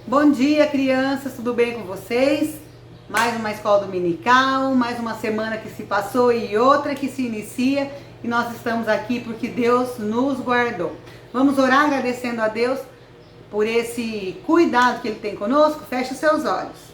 Bom dia, crianças, tudo bem com vocês? Mais uma escola dominical, mais uma semana que se passou e outra que se inicia, e nós estamos aqui porque Deus nos guardou. Vamos orar agradecendo a Deus por esse cuidado que Ele tem conosco? Feche os seus olhos.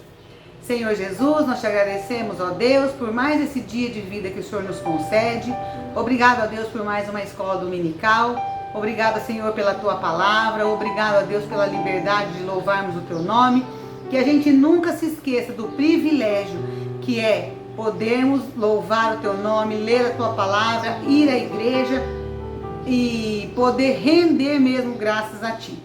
Senhor Jesus, nós te agradecemos, ó Deus, por mais esse dia de vida que o Senhor nos concede. Obrigado, ó Deus, por mais uma escola dominical. Obrigado, Senhor, pela tua palavra. Obrigado, ó Deus, pela liberdade de louvarmos o teu nome. Que a gente nunca se esqueça do privilégio que é podermos louvar o teu nome, ler a tua palavra, ir à igreja e poder render mesmo graças a ti.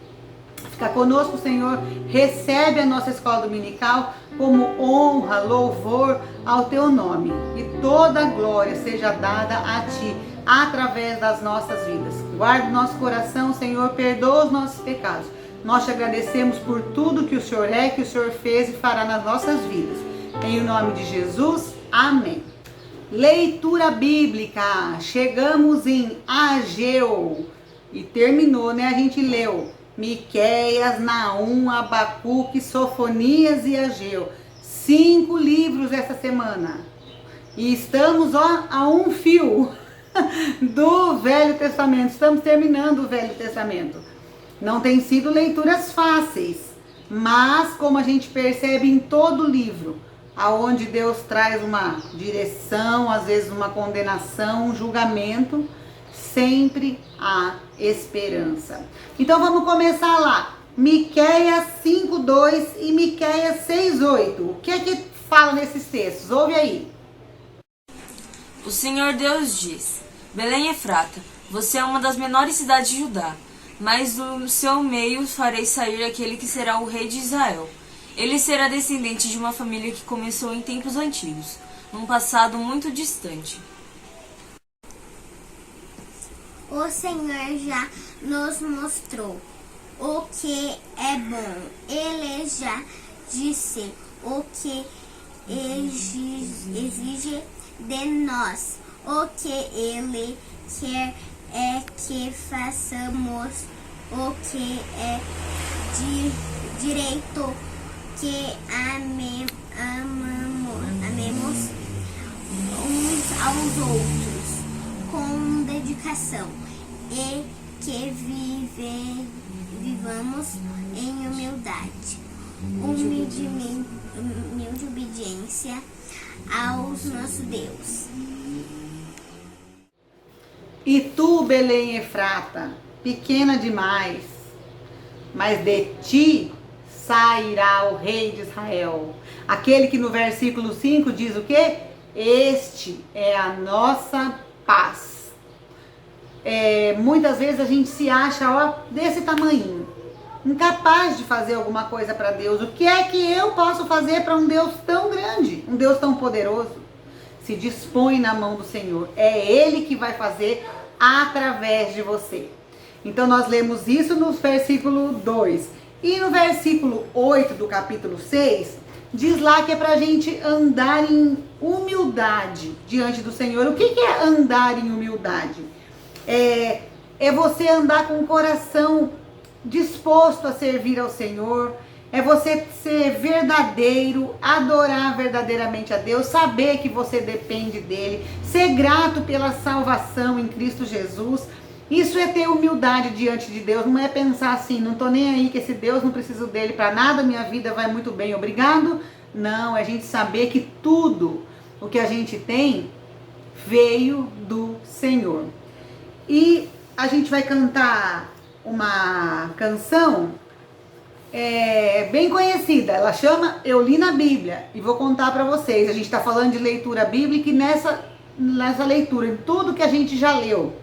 Fica conosco, Senhor, recebe a nossa escola dominical como honra, louvor ao teu nome. E toda a glória seja dada a ti, através das nossas vidas. Guarda o nosso coração, Senhor, perdoa os nossos pecados. Nós te agradecemos por tudo que o Senhor é, que o Senhor fez e fará nas nossas vidas. Em nome de Jesus, amém. Leitura bíblica. Chegamos em Ageu. E terminou, né? A gente leu Miqueias, Naum, Abacuque, Sofonias e Ageu. 5 livros essa semana. E estamos a um fio do Velho Testamento. Estamos terminando o Velho Testamento. Não tem sido leituras fáceis, mas como a gente percebe em todo livro, aonde Deus traz uma direção, às vezes uma condenação, um julgamento, sempre há esperança. Então vamos começar lá. Miqueias 5:2 e Miqueias 6:8. O que é que fala nesses textos? Ouve aí. O Senhor Deus diz: Belém Efrata, você é uma das menores cidades de Judá, mas do seu meio farei sair aquele que será o rei de Israel. Ele será descendente de uma família que começou em tempos antigos, num passado muito distante. O Senhor já nos mostrou o que é bom. Ele já disse o que exige de nós. O que Ele quer é que façamos o que é direito, que amemos uns aos outros com dedicação e que vivamos em humildade, humilde obediência ao nosso Deus. E tu, Belém Efrata, pequena demais, mas de ti sairá o rei de Israel. Aquele que no versículo 5 diz o quê? Este é a nossa paz. Muitas vezes a gente se acha desse tamanho, incapaz de fazer alguma coisa para Deus. O que é que eu posso fazer para um Deus tão grande, um Deus tão poderoso? Se dispõe na mão do Senhor. É Ele que vai fazer através de você. Então nós lemos isso no versículo 2. E no versículo 8 do capítulo 6, diz lá que é para a gente andar em humildade diante do Senhor. O que é andar em humildade? É você andar com o coração disposto a servir ao Senhor. É você ser verdadeiro, adorar verdadeiramente a Deus, saber que você depende dele, ser grato pela salvação em Cristo Jesus. Isso é ter humildade diante de Deus, não é pensar assim, não tô nem aí que esse Deus não preciso dele para nada, minha vida vai muito bem, obrigado. Não, é a gente saber que tudo o que a gente tem veio do Senhor. E a gente vai cantar uma canção bem conhecida, ela chama Eu Li na Bíblia, e vou contar para vocês. A gente está falando de leitura bíblica, e nessa leitura, em tudo que a gente já leu,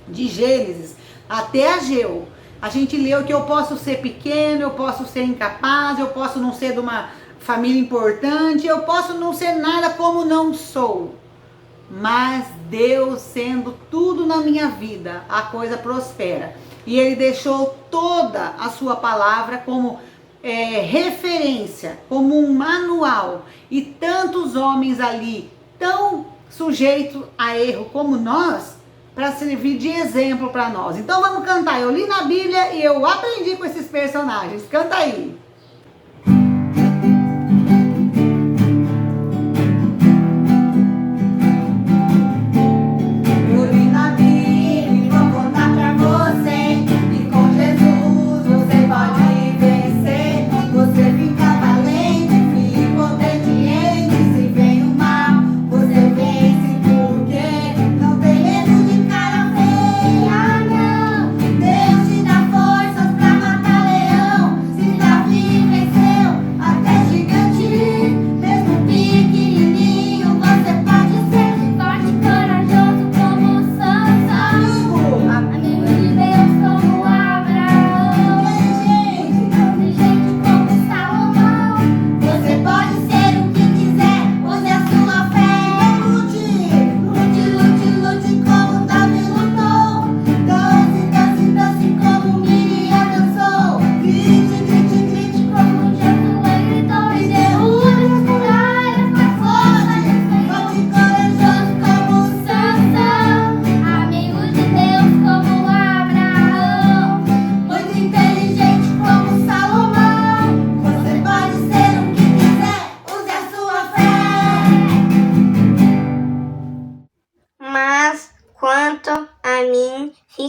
de Gênesis até Ageu, a gente leu que eu posso ser pequeno, eu posso ser incapaz, eu posso não ser de uma família importante, eu posso não ser nada como não sou, mas Deus sendo tudo na minha vida, a coisa prospera. E Ele deixou toda a sua palavra como referência, como um manual. E tantos homens ali, tão sujeitos a erro como nós, para servir de exemplo para nós. Então vamos cantar. Eu li na Bíblia e eu aprendi com esses personagens. Canta aí.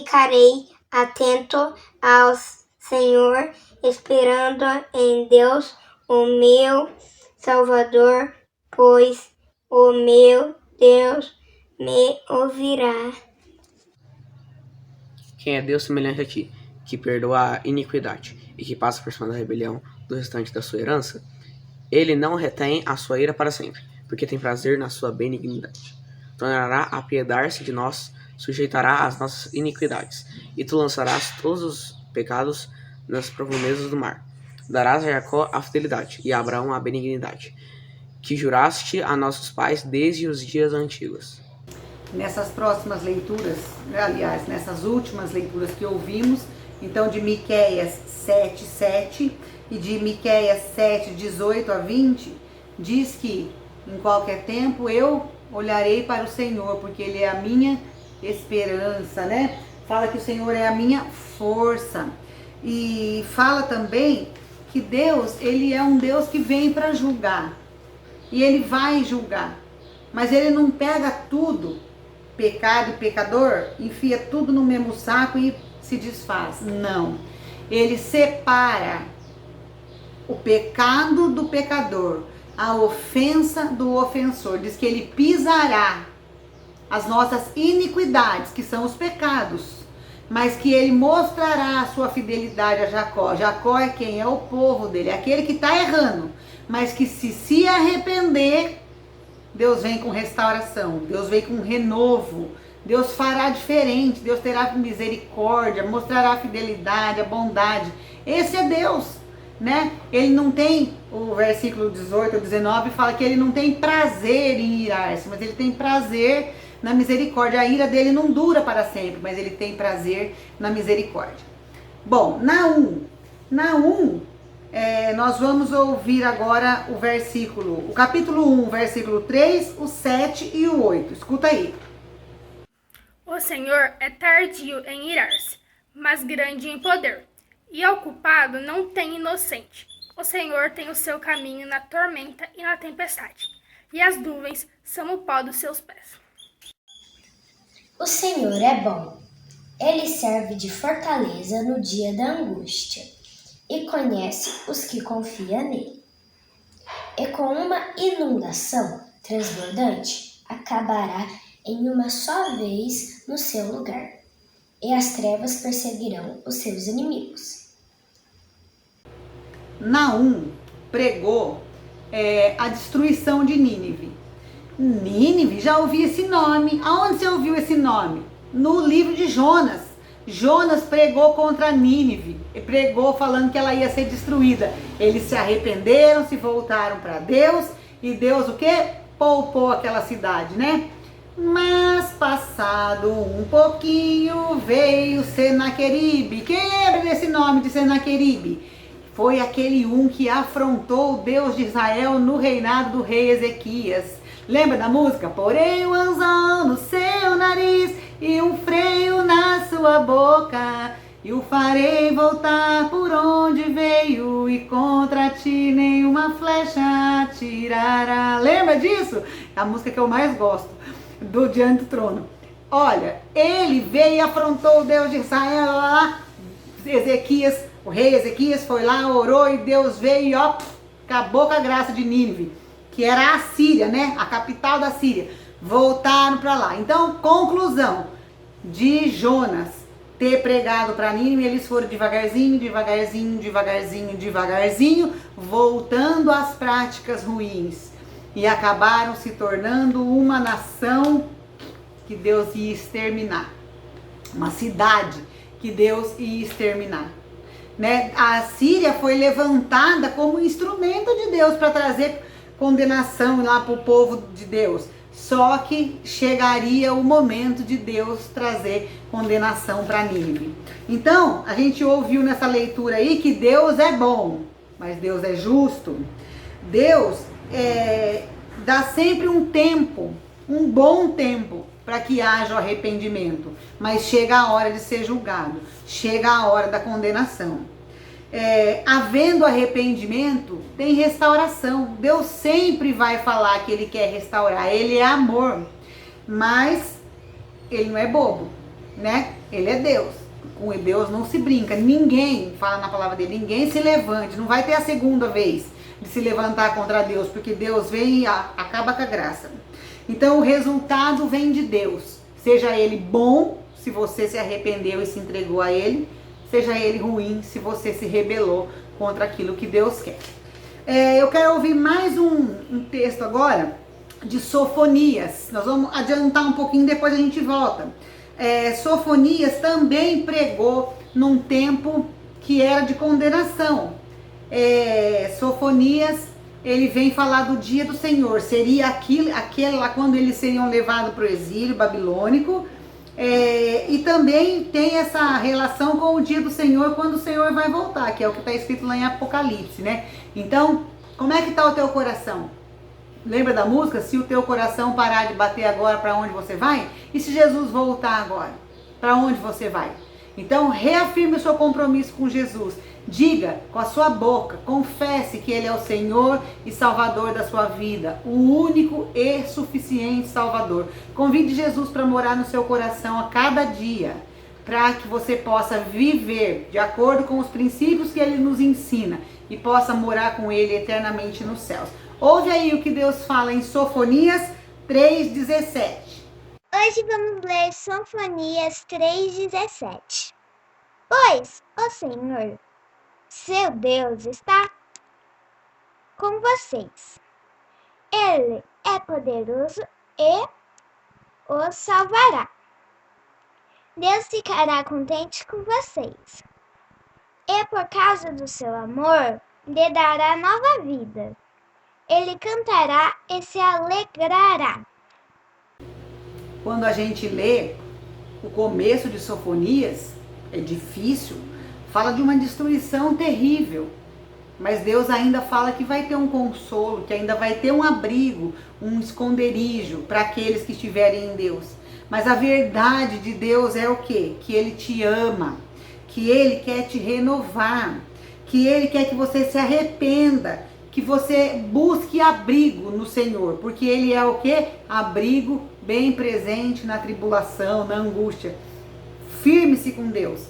ficarei atento ao Senhor, esperando em Deus, o meu Salvador, pois o meu Deus me ouvirá. Quem é Deus semelhante a ti, que perdoa a iniquidade e que passa por cima da rebelião do restante da sua herança? Ele não retém a sua ira para sempre, porque tem prazer na sua benignidade. Tornará a apiedar-se de nós, sujeitará as nossas iniquidades, e tu lançarás todos os pecados nas profundezas do mar. Darás a Jacó a fidelidade, e a Abraão a benignidade, que juraste a nossos pais desde os dias antigos. Nessas próximas leituras, aliás, nessas últimas leituras que ouvimos, então de Miqueias 7:7 e de Miqueias 7:18 a 20, diz que em qualquer tempo eu olharei para o Senhor, porque Ele é a minha esperança, né? Fala que o Senhor é a minha força. E fala também que Deus, Ele é um Deus que vem para julgar. E Ele vai julgar. Mas Ele não pega tudo, pecado e pecador, enfia tudo no mesmo saco e se desfaz. Não. Ele separa o pecado do pecador, a ofensa do ofensor. Diz que Ele pisará as nossas iniquidades, que são os pecados, mas que Ele mostrará a sua fidelidade a Jacó. Jacó é quem? É o povo dele, é aquele que está errando, mas que se arrepender, Deus vem com restauração, Deus vem com renovo, Deus fará diferente, Deus terá misericórdia, mostrará a fidelidade, a bondade. Esse é Deus, né? Ele não tem, o versículo 18 ou 19 fala que Ele não tem prazer em irar-se, mas Ele tem prazer na misericórdia. A ira dele não dura para sempre, mas Ele tem prazer na misericórdia. Bom, Naum, nós vamos ouvir agora o capítulo 1, versículo 3, o 7 e o 8. Escuta aí. O Senhor é tardio em irar-se, mas grande em poder, e ao culpado não tem inocente. O Senhor tem o seu caminho na tormenta e na tempestade, e as nuvens são o pó dos seus pés. O Senhor é bom. Ele serve de fortaleza no dia da angústia e conhece os que confiam nele. E com uma inundação transbordante, acabará em uma só vez no seu lugar, e as trevas perseguirão os seus inimigos. Naum pregou a destruição de Nínive. Nínive, já ouvi esse nome. Aonde você ouviu esse nome? No livro de Jonas. Jonas pregou contra Nínive, e pregou falando que ela ia ser destruída. Eles se arrependeram, se voltaram para Deus, e Deus o quê? Poupou aquela cidade, né? Mas passado um pouquinho veio Senaqueribe. Quem lembra desse nome de Senaqueribe? Foi aquele que afrontou o Deus de Israel no reinado do rei Ezequias. Lembra da música? Porém um anzol no seu nariz e um freio na sua boca, e o farei voltar por onde veio, e contra ti nenhuma flecha atirará. Lembra disso? É a música que eu mais gosto, do Diante do Trono. Olha, ele veio e afrontou o Deus de Israel lá. Ezequias, o rei Ezequias foi lá, orou, e Deus veio e acabou com a graça de Nínive, que era a Síria, né? A capital da Síria. Voltaram para lá. Então, conclusão de Jonas ter pregado para Nínive, eles foram devagarzinho, voltando às práticas ruins, e acabaram se tornando uma nação que Deus ia exterminar, uma cidade que Deus ia exterminar, né? A Síria foi levantada como instrumento de Deus para trazer condenação lá para o povo de Deus. Só que chegaria o momento de Deus trazer condenação para Nínive. Então, a gente ouviu nessa leitura aí que Deus é bom, mas Deus é justo. Deus dá sempre um tempo, um bom tempo, para que haja o arrependimento. Mas chega a hora de ser julgado, chega a hora da condenação. Havendo arrependimento, tem restauração. Deus sempre vai falar que Ele quer restaurar. Ele é amor, mas Ele não é bobo. né? Ele é Deus. Com Deus não se brinca. Ninguém, fala na palavra dele, ninguém se levante. Não vai ter a segunda vez de se levantar contra Deus, porque Deus vem e acaba com a graça. Então o resultado vem de Deus. Seja ele bom, se você se arrependeu e se entregou a ele, seja ele ruim, se você se rebelou contra aquilo que Deus quer. Eu quero ouvir mais um texto agora de Sofonias. Nós vamos adiantar um pouquinho, depois a gente volta. Sofonias também pregou num tempo que era de condenação. Sofonias, ele vem falar do dia do Senhor. Seria aquele lá quando eles seriam levados para o exílio babilônico. E também tem essa relação com o dia do Senhor, quando o Senhor vai voltar, que é o que está escrito lá em Apocalipse, né? Então, como é que está o teu coração? Lembra da música? Se o teu coração parar de bater agora, para onde você vai? E se Jesus voltar agora, para onde você vai? Então, reafirme o seu compromisso com Jesus. Diga com a sua boca, confesse que Ele é o Senhor e Salvador da sua vida, o único e suficiente Salvador. Convide Jesus para morar no seu coração a cada dia, para que você possa viver de acordo com os princípios que Ele nos ensina e possa morar com Ele eternamente nos céus. Ouve aí o que Deus fala em Sofonias 3,17. Hoje vamos ler Sofonias 3,17. Pois o Senhor, seu Deus, está com vocês. Ele é poderoso e os salvará. Deus ficará contente com vocês. E por causa do seu amor, lhe dará nova vida. Ele cantará e se alegrará. Quando a gente lê o começo de Sofonias, é difícil, fala de uma destruição terrível, mas Deus ainda fala que vai ter um consolo, que ainda vai ter um abrigo, um esconderijo para aqueles que estiverem em Deus. Mas a verdade de Deus é o quê? Que Ele te ama, que Ele quer te renovar, que Ele quer que você se arrependa, que você busque abrigo no Senhor, porque Ele é o quê? Abrigo bem presente na tribulação, na angústia. Firme-se com Deus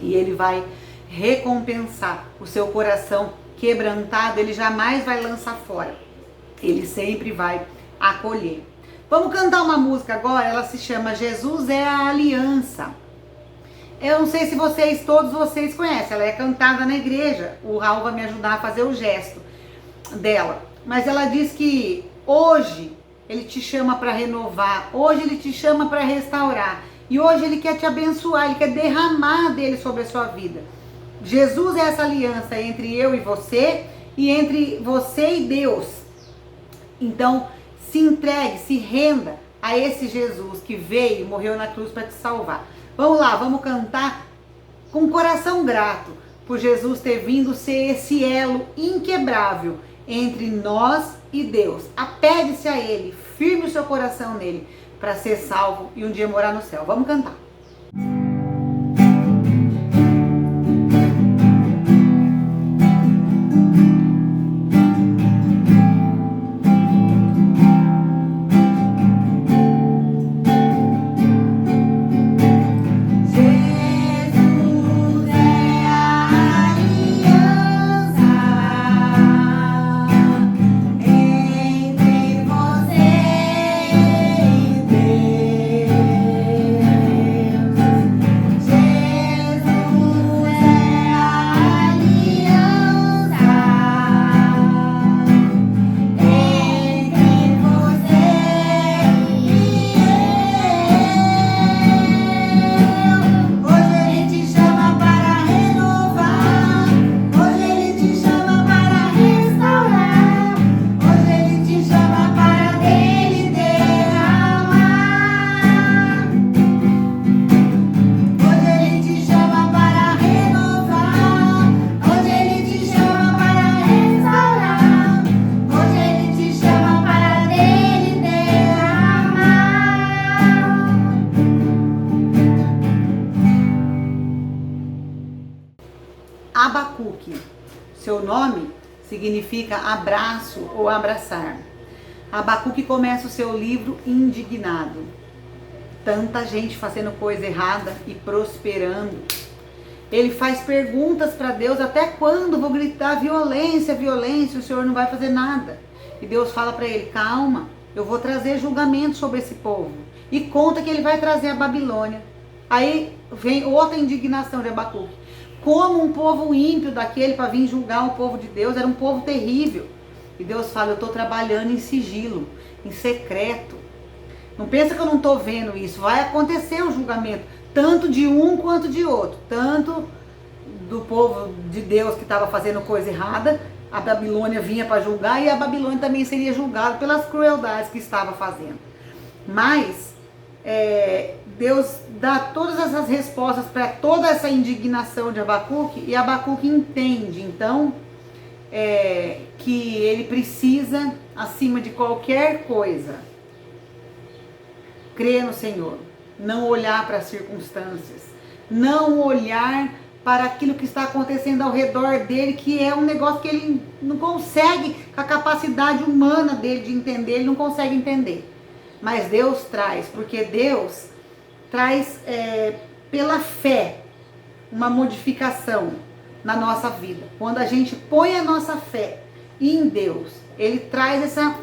e Ele vai recompensar o seu coração quebrantado. Ele jamais vai lançar fora, Ele sempre vai acolher. Vamos cantar uma música agora, ela se chama Jesus é a Aliança. Eu não sei se todos vocês conhecem, ela é cantada na igreja. O Raul vai me ajudar a fazer o gesto dela, mas ela diz que hoje Ele te chama para renovar, hoje Ele te chama para restaurar, e hoje Ele quer te abençoar, Ele quer derramar dele sobre a sua vida. Jesus é essa aliança entre eu e você, e entre você e Deus. Então se entregue, se renda a esse Jesus que veio e morreu na cruz para te salvar. Vamos lá, vamos cantar com coração grato por Jesus ter vindo ser esse elo inquebrável entre nós e Deus. Apegue-se a Ele, firme o seu coração nele, para ser salvo e um dia morar no céu. Vamos cantar. Abacuque, seu nome significa abraço ou abraçar. Abacuque começa o seu livro indignado. tanta gente fazendo coisa errada e prosperando. Ele faz perguntas para Deus: até quando vou gritar violência, violência, o Senhor não vai fazer nada? E Deus fala para ele: calma, eu vou trazer julgamento sobre esse povo. E conta que ele vai trazer a Babilônia. Aí vem outra indignação de Abacuque. Como um povo ímpio daquele para vir julgar o povo de Deus? Era um povo terrível. E Deus fala: eu estou trabalhando em sigilo, em secreto. Não pensa que eu não estou vendo isso. Vai acontecer o julgamento, tanto de um quanto de outro. Tanto do povo de Deus que estava fazendo coisa errada, a Babilônia vinha para julgar, e a Babilônia também seria julgada pelas crueldades que estava fazendo. Mas Deus dá todas essas respostas para toda essa indignação de Abacuque, e Abacuque entende, então, que ele precisa, acima de qualquer coisa, crer no Senhor, não olhar para as circunstâncias, não olhar para aquilo que está acontecendo ao redor dele, que é um negócio que ele não consegue, com a capacidade humana dele de entender, ele não consegue entender. Mas Deus traz, porque Deus traz pela fé uma modificação na nossa vida. Quando a gente põe a nossa fé em Deus, Ele traz essa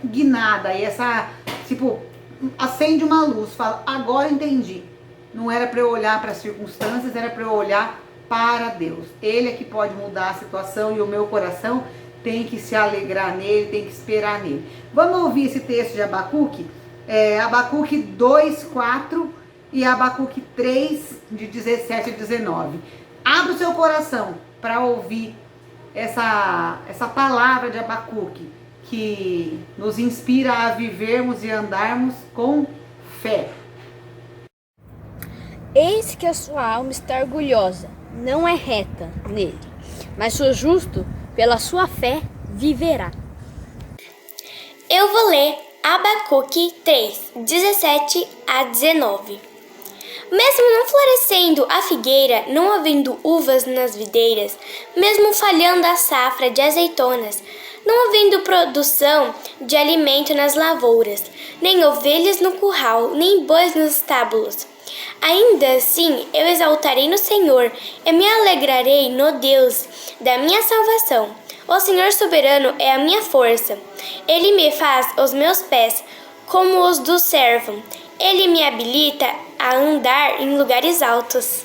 guinada, essa, tipo, acende uma luz, fala: agora entendi. Não era para eu olhar para as circunstâncias, era para eu olhar para Deus. Ele é que pode mudar a situação, e o meu coração tem que se alegrar nele, tem que esperar nele. Vamos ouvir esse texto de Abacuque? Abacuque 2, 4 e Abacuque 3, de 17 a 19. Abra o seu coração para ouvir essa palavra de Abacuque, que nos inspira a vivermos e andarmos com fé. Eis que a sua alma está orgulhosa, não é reta nele, mas o justo, pela sua fé, viverá. Eu vou ler Abacuque 3, 17 a 19. Mesmo não florescendo a figueira, não havendo uvas nas videiras, mesmo falhando a safra de azeitonas, não havendo produção de alimento nas lavouras, nem ovelhas no curral, nem bois nos estábulos, ainda assim eu exaltarei no Senhor e me alegrarei no Deus da minha salvação. O Senhor soberano é a minha força. Ele me faz os meus pés como os do servo. Ele me habilita a andar em lugares altos.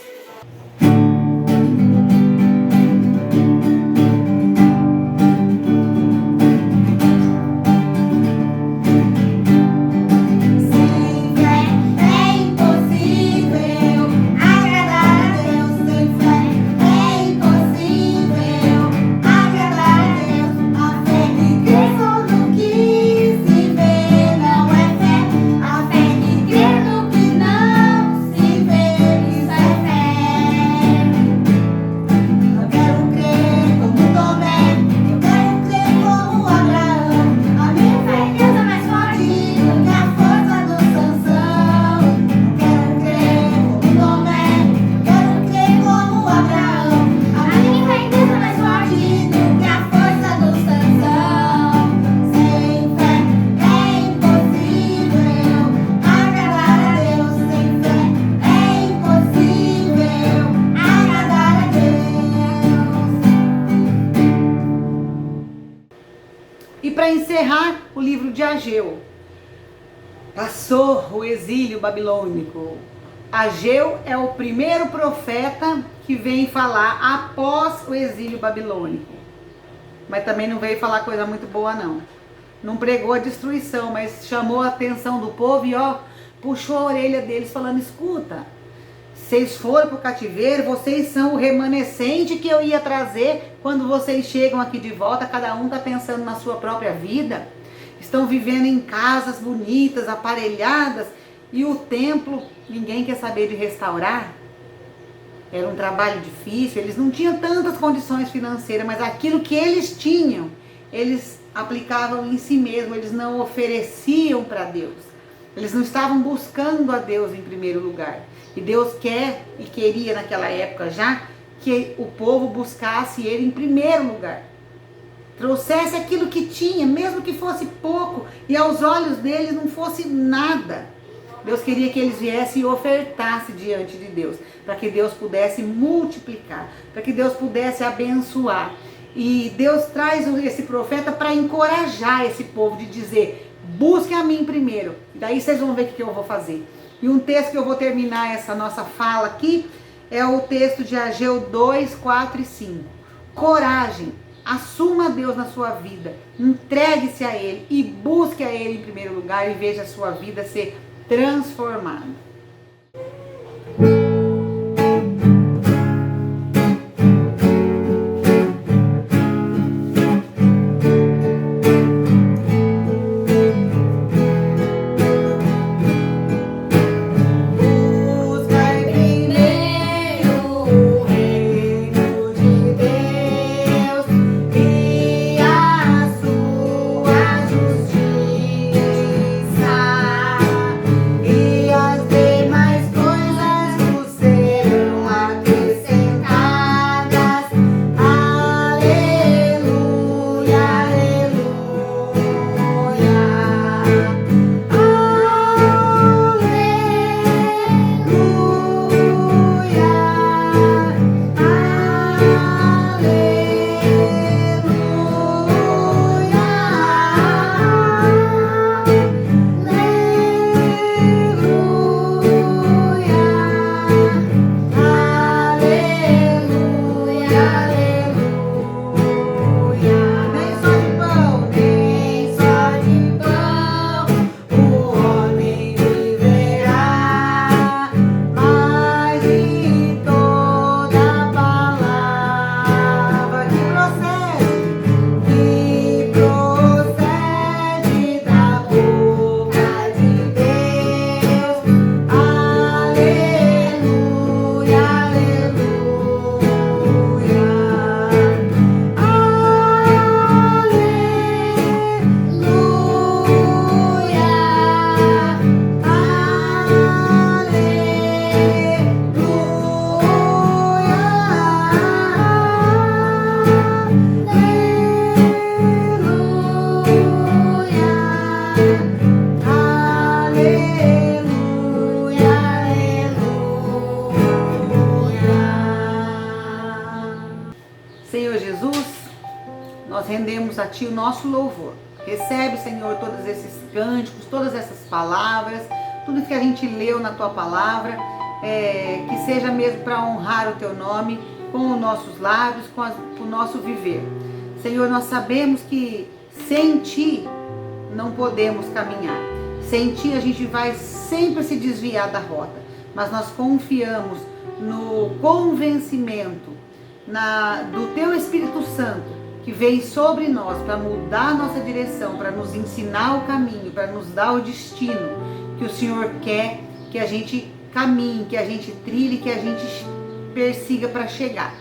E para encerrar o livro de Ageu, passou o exílio babilônico. Ageu é o primeiro profeta que vem falar após o exílio babilônico. Mas também não veio falar coisa muito boa, não. Não pregou a destruição, mas chamou a atenção do povo e puxou a orelha deles falando: escuta, vocês foram para o cativeiro, vocês são o remanescente que eu ia trazer. Quando vocês chegam aqui de volta, cada um está pensando na sua própria vida. Estão vivendo em casas bonitas, aparelhadas, e o templo ninguém quer saber de restaurar. Era um trabalho difícil, eles não tinham tantas condições financeiras, mas aquilo que eles tinham, eles aplicavam em si mesmos, eles não ofereciam para Deus. Eles não estavam buscando a Deus em primeiro lugar. E Deus quer e queria naquela época já que o povo buscasse Ele em primeiro lugar. Trouxesse aquilo que tinha, mesmo que fosse pouco, e aos olhos deles não fosse nada. Deus queria que eles viessem e ofertassem diante de Deus, para que Deus pudesse multiplicar, para que Deus pudesse abençoar. E Deus traz esse profeta para encorajar esse povo, de dizer: busque a mim primeiro, e daí vocês vão ver o que eu vou fazer. E um texto que eu vou terminar essa nossa fala aqui é o texto de Ageu 2, 4 e 5. Coragem, assuma Deus na sua vida, entregue-se a Ele e busque a Ele em primeiro lugar, e veja a sua vida ser transformada. Senhor Jesus, nós rendemos a Ti o nosso louvor. Recebe, Senhor, todos esses cânticos, todas essas palavras, tudo que a gente leu na Tua palavra, que seja mesmo para honrar o Teu nome com os nossos lábios, com o nosso viver. Senhor, nós sabemos que sem Ti não podemos caminhar. Sem Ti a gente vai sempre se desviar da rota, mas nós confiamos no convencimento do Teu Espírito Santo, que vem sobre nós para mudar a nossa direção, para nos ensinar o caminho, para nos dar o destino que o Senhor quer que a gente caminhe, que a gente trilhe, que a gente persiga para chegar.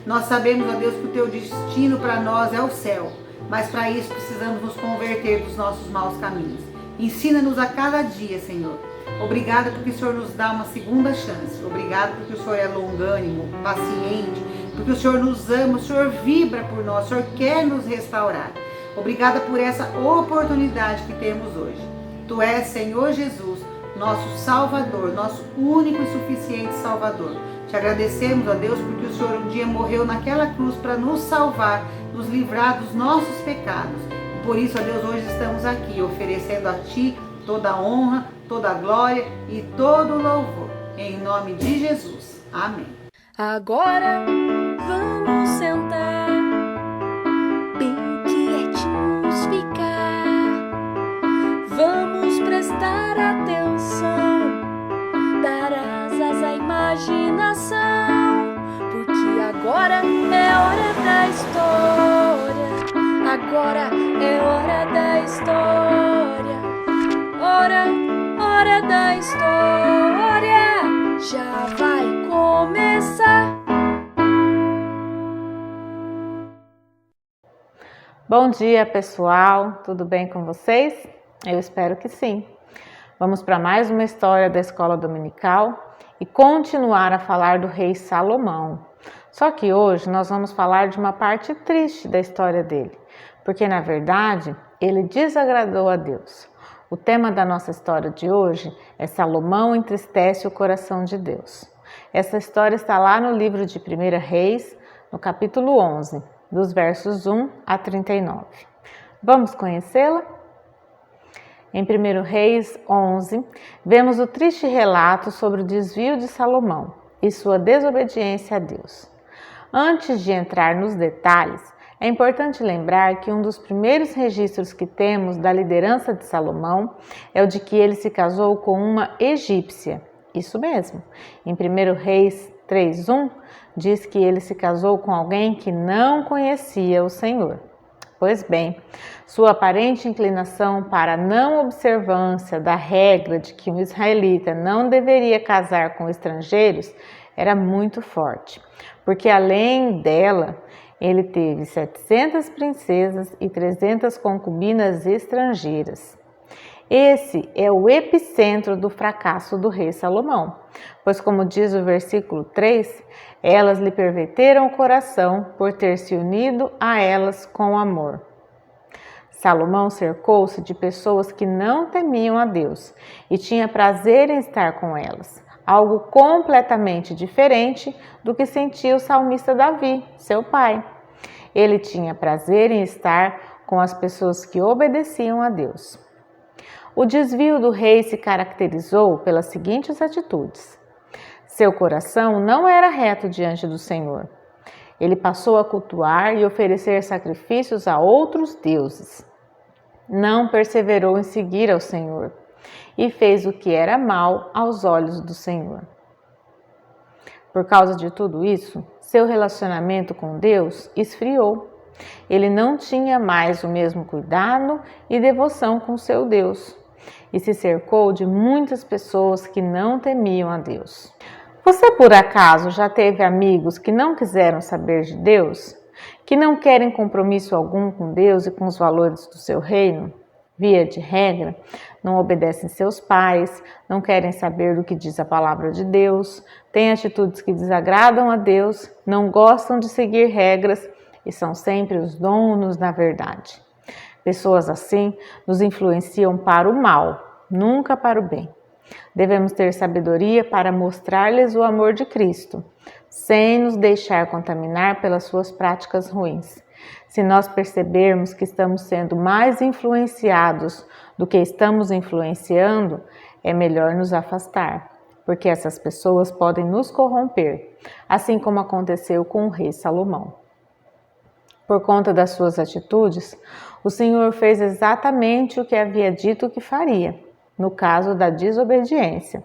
Nós sabemos, ó Deus, que o Teu destino para nós é o céu, mas para isso precisamos nos converter dos nossos maus caminhos. Ensina-nos a cada dia, Senhor. Obrigada porque o Senhor nos dá uma segunda chance. Obrigado porque o Senhor é longânimo, paciente, porque o Senhor nos ama, o Senhor vibra por nós, o Senhor quer nos restaurar. Obrigada por essa oportunidade que temos hoje. Tu és, Senhor Jesus, nosso Salvador, nosso único e suficiente Salvador. Te agradecemos, ó Deus, porque o Senhor um dia morreu naquela cruz para nos salvar, nos livrar dos nossos pecados. E por isso, ó Deus, hoje estamos aqui oferecendo a Ti toda a honra, toda a glória e todo o louvor. Em nome de Jesus. Amém. Agora vamos sentar, bem quietinhos ficar. Vamos prestar atenção, dar asas à imaginação, porque agora é hora da história. Agora é hora da história. Hora da história já vai começar. Bom dia, pessoal, tudo bem com vocês? Eu espero que sim. Vamos para mais uma história da Escola Dominical e continuar a falar do rei Salomão. Só que hoje nós vamos falar de uma parte triste da história dele, porque na verdade ele desagradou a Deus. O tema da nossa história de hoje é Salomão entristece o coração de Deus. Essa história está lá no livro de 1 Reis, no capítulo 11, dos versos 1 a 39. Vamos conhecê-la? Em 1 Reis 11, vemos o triste relato sobre o desvio de Salomão e sua desobediência a Deus. Antes de entrar nos detalhes, é importante lembrar que um dos primeiros registros que temos da liderança de Salomão é o de que ele se casou com uma egípcia. Isso mesmo. Em 1 Reis 3:1 diz que ele se casou com alguém que não conhecia o Senhor. Pois bem, sua aparente inclinação para a não observância da regra de que um israelita não deveria casar com estrangeiros era muito forte, porque além dela, ele teve 700 princesas e 300 concubinas estrangeiras. Esse é o epicentro do fracasso do rei Salomão, pois como diz o versículo 3, elas lhe perverteram o coração por ter se unido a elas com amor. Salomão cercou-se de pessoas que não temiam a Deus e tinha prazer em estar com elas, algo completamente diferente do que sentia o salmista Davi, seu pai. Ele tinha prazer em estar com as pessoas que obedeciam a Deus. O desvio do rei se caracterizou pelas seguintes atitudes. Seu coração não era reto diante do Senhor. Ele passou a cultuar e oferecer sacrifícios a outros deuses. Não perseverou em seguir ao Senhor e fez o que era mal aos olhos do Senhor. Por causa de tudo isso, seu relacionamento com Deus esfriou. Ele não tinha mais o mesmo cuidado e devoção com seu Deus e se cercou de muitas pessoas que não temiam a Deus. Você, por acaso, já teve amigos que não quiseram saber de Deus? Que não querem compromisso algum com Deus e com os valores do seu reino? Via de regra, não obedecem seus pais, não querem saber do que diz a palavra de Deus, têm atitudes que desagradam a Deus, não gostam de seguir regras e são sempre os donos da verdade. Pessoas assim nos influenciam para o mal, nunca para o bem. Devemos ter sabedoria para mostrar-lhes o amor de Cristo, sem nos deixar contaminar pelas suas práticas ruins. Se nós percebermos que estamos sendo mais influenciados do que estamos influenciando, é melhor nos afastar, porque essas pessoas podem nos corromper, assim como aconteceu com o rei Salomão. Por conta das suas atitudes, o Senhor fez exatamente o que havia dito que faria, no caso da desobediência.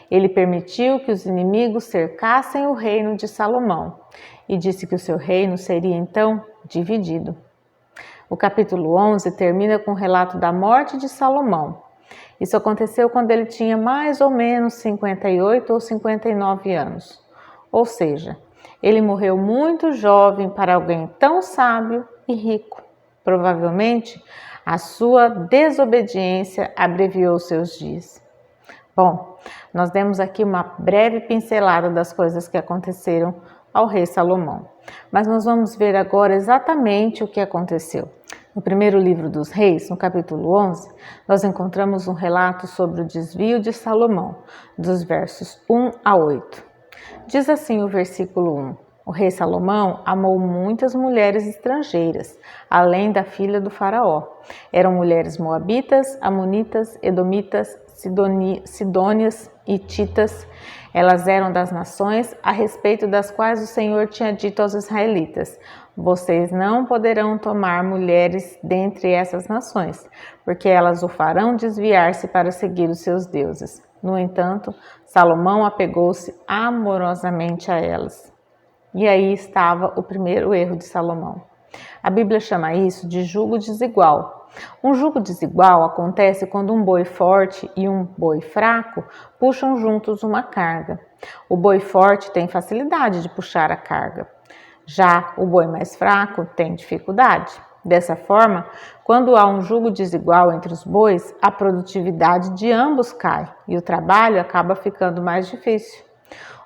Ele permitiu que os inimigos cercassem o reino de Salomão e disse que o seu reino seria então dividido. O capítulo 11 termina com o relato da morte de Salomão. Isso aconteceu quando ele tinha mais ou menos 58 ou 59 anos. Ou seja, ele morreu muito jovem para alguém tão sábio e rico. Provavelmente, a sua desobediência abreviou seus dias. Bom, nós demos aqui uma breve pincelada das coisas que aconteceram ao rei Salomão. Mas nós vamos ver agora exatamente o que aconteceu. No primeiro livro dos Reis, no capítulo 11, nós encontramos um relato sobre o desvio de Salomão, dos versos 1 a 8. Diz assim o versículo 1. O rei Salomão amou muitas mulheres estrangeiras, além da filha do faraó. Eram mulheres moabitas, amonitas, edomitas, sidônias e hititas. Elas eram das nações a respeito das quais o Senhor tinha dito aos israelitas: vocês não poderão tomar mulheres dentre essas nações, porque elas o farão desviar-se para seguir os seus deuses. No entanto, Salomão apegou-se amorosamente a elas. E aí estava o primeiro erro de Salomão. A Bíblia chama isso de jugo desigual. Um jugo desigual acontece quando um boi forte e um boi fraco puxam juntos uma carga. O boi forte tem facilidade de puxar a carga. Já o boi mais fraco tem dificuldade. Dessa forma, quando há um jugo desigual entre os bois, a produtividade de ambos cai e o trabalho acaba ficando mais difícil.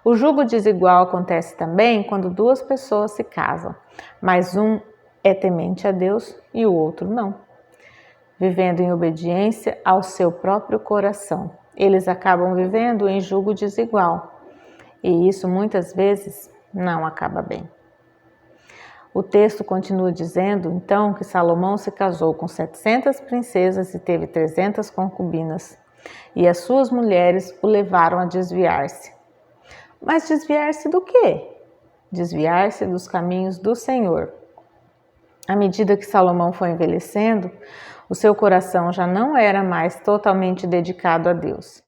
O jugo desigual acontece também quando duas pessoas se casam, mas um é temente a Deus e o outro não. vivendo em obediência ao seu próprio coração. Eles acabam vivendo em julgo desigual, e isso muitas vezes não acaba bem. O texto continua dizendo, então, que Salomão se casou com 700 princesas e teve 300 concubinas, e as suas mulheres o levaram a desviar-se. Mas desviar-se do quê? Desviar-se dos caminhos do Senhor. À medida que Salomão foi envelhecendo, o seu coração já não era mais totalmente dedicado a Deus.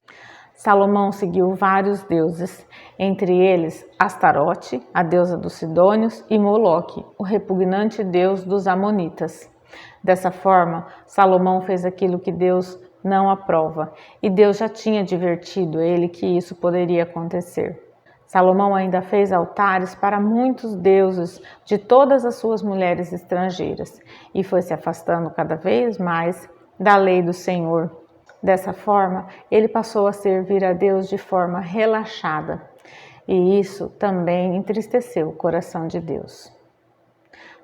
Salomão seguiu vários deuses, entre eles Astarote, a deusa dos Sidônios, e Moloque, o repugnante deus dos Amonitas. Dessa forma, Salomão fez aquilo que Deus não aprova, e Deus já tinha advertido ele que isso poderia acontecer. Salomão ainda fez altares para muitos deuses de todas as suas mulheres estrangeiras, e foi se afastando cada vez mais da lei do Senhor. Dessa forma, ele passou a servir a Deus de forma relaxada, e isso também entristeceu o coração de Deus.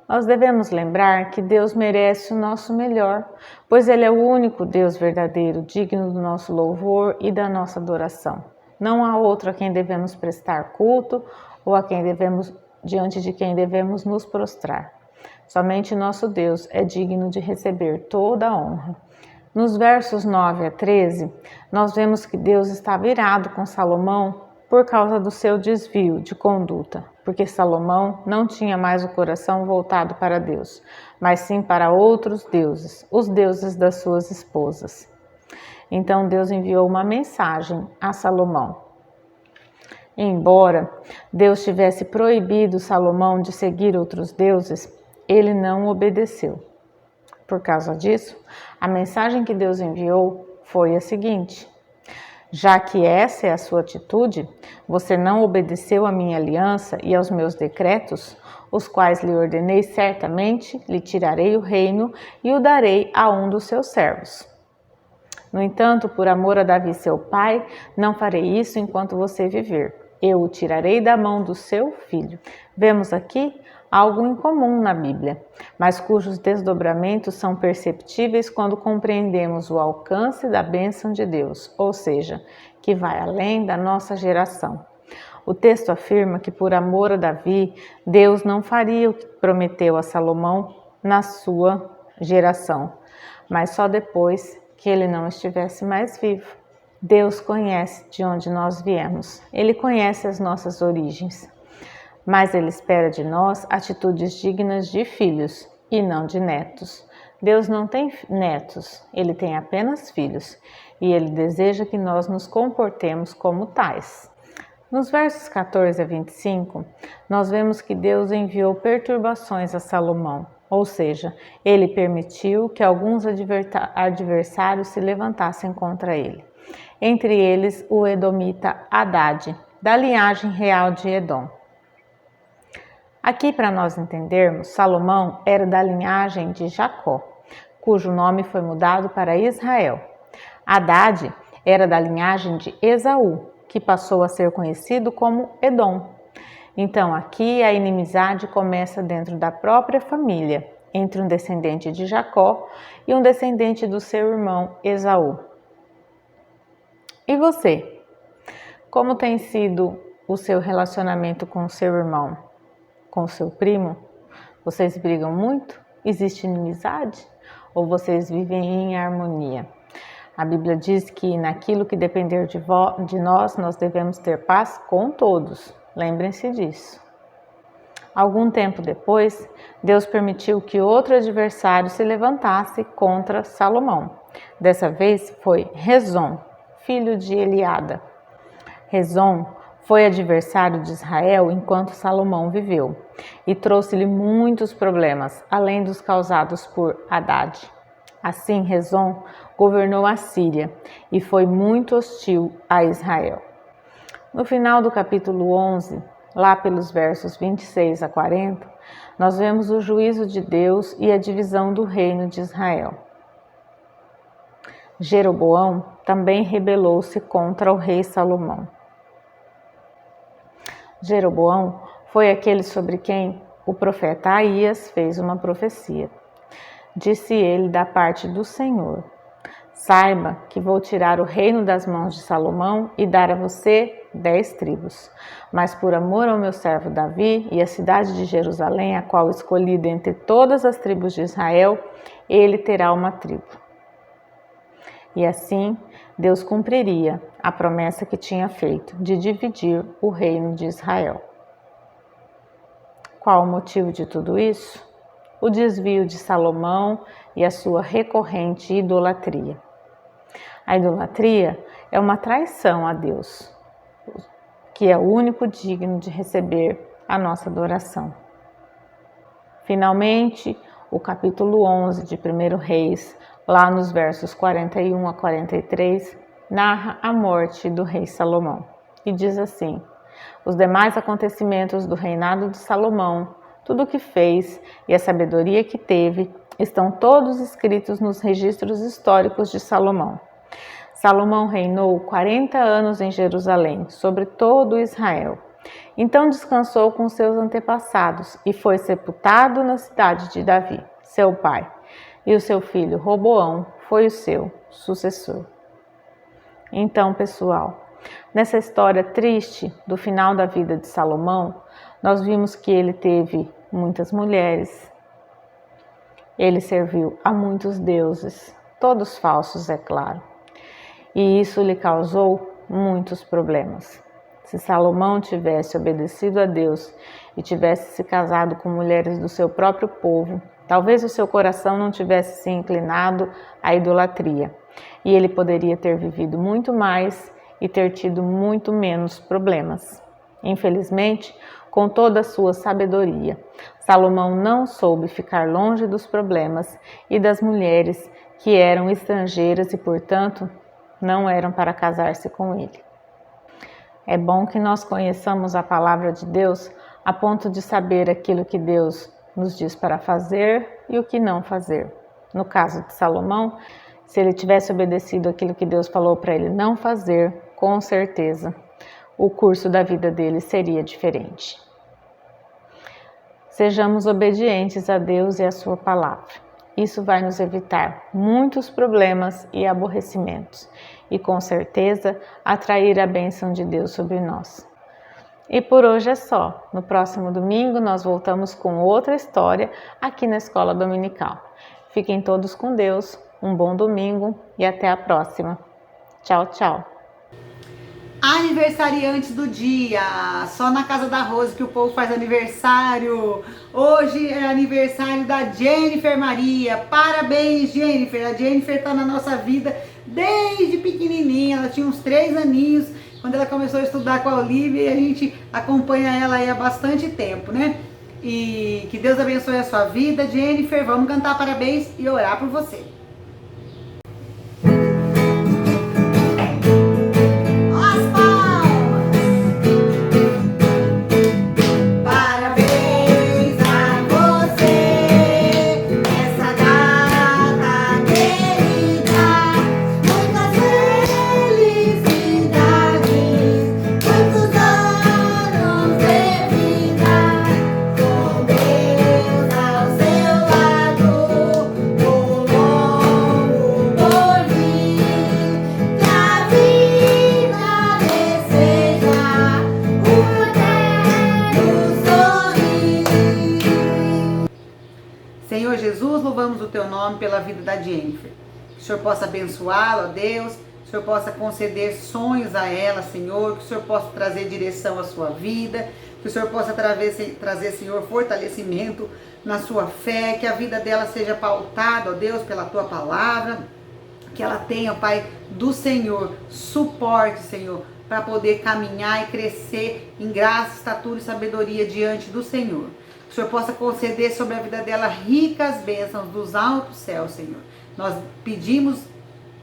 Nós devemos lembrar que Deus merece o nosso melhor, pois Ele é o único Deus verdadeiro, digno do nosso louvor e da nossa adoração. Não há outro a quem devemos prestar culto ou diante de quem devemos nos prostrar. Somente nosso Deus é digno de receber toda a honra. Nos versos 9 a 13, nós vemos que Deus estava irado com Salomão por causa do seu desvio de conduta, porque Salomão não tinha mais o coração voltado para Deus, mas sim para outros deuses, os deuses das suas esposas. Então Deus enviou uma mensagem a Salomão. Embora Deus tivesse proibido Salomão de seguir outros deuses, ele não obedeceu. Por causa disso, a mensagem que Deus enviou foi a seguinte: já que essa é a sua atitude, você não obedeceu à minha aliança e aos meus decretos, os quais lhe ordenei, certamente lhe tirarei o reino e o darei a um dos seus servos. No entanto, por amor a Davi, seu pai, não farei isso enquanto você viver. Eu o tirarei da mão do seu filho. Vemos aqui algo incomum na Bíblia, mas cujos desdobramentos são perceptíveis quando compreendemos o alcance da bênção de Deus, ou seja, que vai além da nossa geração. O texto afirma que por amor a Davi, Deus não faria o que prometeu a Salomão na sua geração, mas só depois que ele não estivesse mais vivo. Deus conhece de onde nós viemos, Ele conhece as nossas origens, mas Ele espera de nós atitudes dignas de filhos e não de netos. Deus não tem netos, Ele tem apenas filhos, e Ele deseja que nós nos comportemos como tais. Nos versos 14 a 25, nós vemos que Deus enviou perturbações a Salomão, ou seja, Ele permitiu que alguns adversários se levantassem contra ele. Entre eles o edomita Hadad, da linhagem real de Edom. Aqui, para nós entendermos, Salomão era da linhagem de Jacó, cujo nome foi mudado para Israel. Hadad era da linhagem de Esaú, que passou a ser conhecido como Edom. Então, aqui a inimizade começa dentro da própria família, entre um descendente de Jacó e um descendente do seu irmão Esaú. E você? Como tem sido o seu relacionamento com o seu irmão, com o seu primo? Vocês brigam muito? Existe inimizade? Ou vocês vivem em harmonia? A Bíblia diz que naquilo que depender de nós, nós devemos ter paz com todos. Lembrem-se disso. Algum tempo depois, Deus permitiu que outro adversário se levantasse contra Salomão. Dessa vez foi Rezon, filho de Eliada. Rezon foi adversário de Israel enquanto Salomão viveu e trouxe-lhe muitos problemas, além dos causados por Hadad. Assim, Rezon governou a Síria e foi muito hostil a Israel. No final do capítulo 11, lá pelos versos 26 a 40, nós vemos o juízo de Deus e a divisão do reino de Israel. Jeroboão também rebelou-se contra o rei Salomão. Jeroboão foi aquele sobre quem o profeta Aías fez uma profecia. Disse ele da parte do Senhor: Saiba que vou tirar o reino das mãos de Salomão e dar a você 10 tribos. Mas por amor ao meu servo Davi e a cidade de Jerusalém, a qual escolhi dentre todas as tribos de Israel, ele terá uma tribo. E assim Deus cumpriria a promessa que tinha feito de dividir o reino de Israel. Qual o motivo de tudo isso? O desvio de Salomão e a sua recorrente idolatria. A idolatria é uma traição a Deus, que é o único digno de receber a nossa adoração. Finalmente, o capítulo 11 de 1 Reis, lá nos versos 41 a 43, narra a morte do rei Salomão. E diz assim: Os demais acontecimentos do reinado de Salomão, tudo o que fez e a sabedoria que teve, estão todos escritos nos registros históricos de Salomão. Salomão reinou 40 anos em Jerusalém, sobre todo Israel. Então descansou com seus antepassados e foi sepultado na cidade de Davi, seu pai. E o seu filho Roboão foi o seu sucessor. Então, pessoal, nessa história triste do final da vida de Salomão, nós vimos que ele teve muitas mulheres, ele serviu a muitos deuses, todos falsos, é claro, e isso lhe causou muitos problemas. Se Salomão tivesse obedecido a Deus e tivesse se casado com mulheres do seu próprio povo, talvez o seu coração não tivesse se inclinado à idolatria, e ele poderia ter vivido muito mais e ter tido muito menos problemas. Infelizmente, com toda a sua sabedoria, Salomão não soube ficar longe dos problemas e das mulheres que eram estrangeiras e, portanto, não eram para casar-se com ele. É bom que nós conheçamos a palavra de Deus a ponto de saber aquilo que Deus nos diz para fazer e o que não fazer. No caso de Salomão, se ele tivesse obedecido aquilo que Deus falou para ele não fazer, com certeza o curso da vida dele seria diferente. Sejamos obedientes a Deus e a sua palavra. Isso vai nos evitar muitos problemas e aborrecimentos e, com certeza, atrair a bênção de Deus sobre nós. E por hoje é só. No próximo domingo nós voltamos com outra história aqui na Escola Dominical. Fiquem todos com Deus, um bom domingo e até a próxima. Tchau, tchau. Aniversariantes do dia, só na casa da Rose que o povo faz aniversário. Hoje é aniversário da Jennifer Maria. Parabéns, Jennifer. A Jennifer tá na nossa vida desde pequenininha. Ela tinha uns 3 aninhos quando ela começou a estudar com a Olivia e a gente acompanha ela aí há bastante tempo, né? E que Deus abençoe a sua vida, Jennifer. Vamos cantar parabéns e orar por você. Senhor Jesus, louvamos o teu nome pela vida da Jennifer. Que o Senhor possa abençoá-la, ó Deus. Que o Senhor possa conceder sonhos a ela, Senhor. Que o Senhor possa trazer direção à sua vida. Que o Senhor possa trazer, Senhor, fortalecimento na sua fé. Que a vida dela seja pautada, ó Deus, pela tua palavra. Que ela tenha, ó Pai, do Senhor, suporte, Senhor, para poder caminhar e crescer em graça, estatura e sabedoria diante do Senhor. Que o Senhor possa conceder sobre a vida dela ricas bênçãos dos altos céus, Senhor. Nós pedimos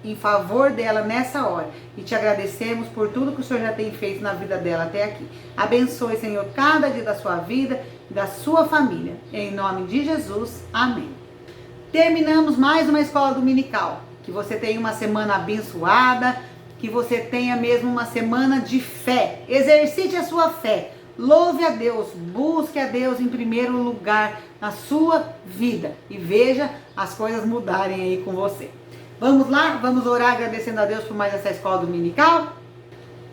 em favor dela nessa hora e te agradecemos por tudo que o Senhor já tem feito na vida dela até aqui. Abençoe, Senhor, cada dia da sua vida e da sua família. Em nome de Jesus, amém. Terminamos mais uma escola dominical. Que você tenha uma semana abençoada, que você tenha mesmo uma semana de fé. Exercite a sua fé. Louve a Deus, busque a Deus em primeiro lugar na sua vida e veja as coisas mudarem aí com você. Vamos lá? Vamos orar agradecendo a Deus por mais essa escola dominical?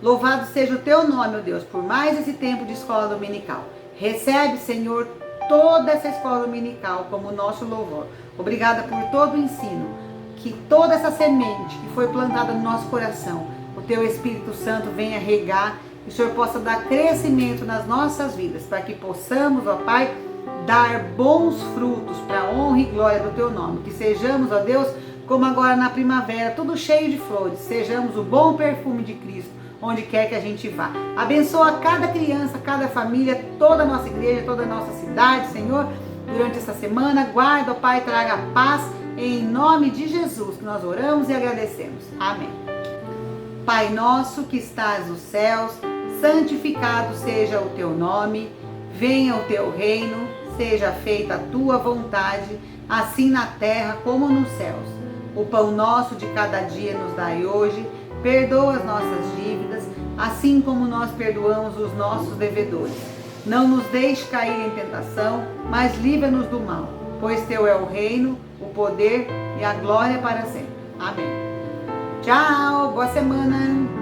Louvado seja o teu nome, ó Deus, por mais esse tempo de escola dominical. Recebe, Senhor, toda essa escola dominical como nosso louvor. Obrigada por todo o ensino, que toda essa semente que foi plantada no nosso coração, o teu Espírito Santo venha regar, que o Senhor possa dar crescimento nas nossas vidas, para que possamos, ó Pai, dar bons frutos para a honra e glória do teu nome. Que sejamos, ó Deus, como agora na primavera, tudo cheio de flores, sejamos o bom perfume de Cristo, onde quer que a gente vá. Abençoa cada criança, cada família, toda a nossa igreja, toda a nossa cidade, Senhor, durante essa semana. Guarda, ó Pai, traga paz, em nome de Jesus, que nós oramos e agradecemos. Amém. Pai nosso que estás nos céus, santificado seja o teu nome, venha o teu reino, seja feita a tua vontade, assim na terra como nos céus. O pão nosso de cada dia nos dai hoje, perdoa as nossas dívidas, assim como nós perdoamos os nossos devedores. Não nos deixe cair em tentação, mas livra-nos do mal, pois teu é o reino, o poder e a glória para sempre. Amém. Tchau, boa semana!